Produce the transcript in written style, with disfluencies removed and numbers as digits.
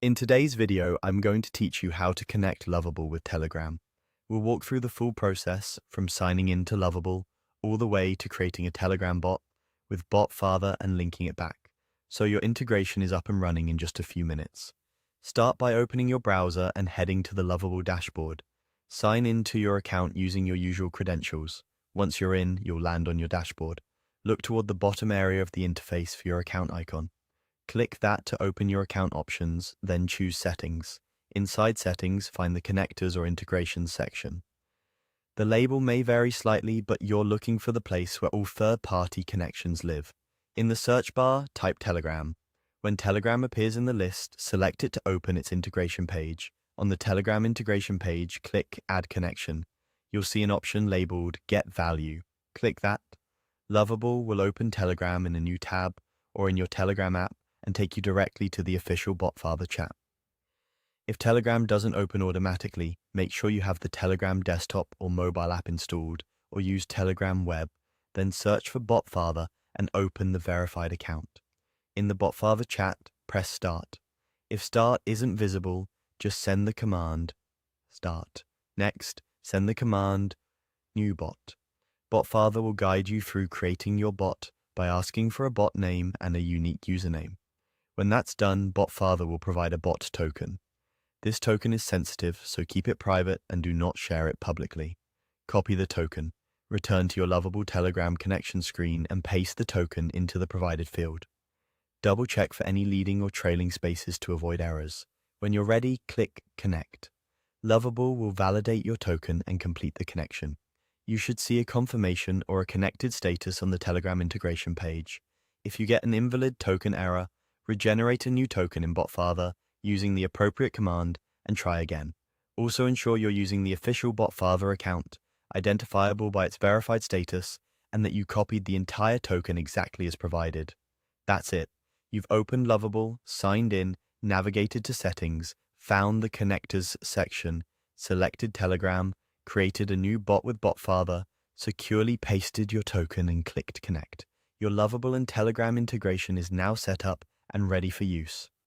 In today's video, I'm going to teach you how to connect Lovable with Telegram. We'll walk through the full process from signing in to Lovable all the way to creating a Telegram bot with BotFather and linking it back, so your integration is up and running in just a few minutes. Start by opening your browser and heading to the Lovable dashboard. Sign in to your account using your usual credentials. Once you're in, you'll land on your dashboard. Look toward the bottom area of the interface for your account icon. Click that to open your account options, then choose Settings. Inside Settings, find the Connectors or Integrations section. The label may vary slightly, but you're looking for the place where all third-party connections live. In the search bar, type Telegram. When Telegram appears in the list, select it to open its integration page. On the Telegram integration page, click Add Connection. You'll see an option labeled Get Value. Click that. Lovable will open Telegram in a new tab or in your Telegram app and take you directly to the official BotFather chat. If Telegram doesn't open automatically, make sure you have the Telegram desktop or mobile app installed or use Telegram Web, then search for BotFather and open the verified account. In the BotFather chat, press Start. If Start isn't visible, just send the command Start. Next, send the command New Bot. BotFather will guide you through creating your bot by asking for a bot name and a unique username. When that's done, BotFather will provide a bot token. This token is sensitive, so keep it private and do not share it publicly. Copy the token, return to your Lovable Telegram connection screen and paste the token into the provided field. Double check for any leading or trailing spaces to avoid errors. When you're ready, click Connect. Lovable will validate your token and complete the connection. You should see a confirmation or a connected status on the Telegram integration page. If you get an invalid token error, regenerate a new token in BotFather using the appropriate command and try again. Also ensure you're using the official BotFather account, identifiable by its verified status, and that you copied the entire token exactly as provided. That's it. You've opened Lovable, signed in, navigated to Settings, found the Connectors section, selected Telegram, created a new bot with BotFather, securely pasted your token and clicked Connect. Your Lovable and Telegram integration is now set up and ready for use.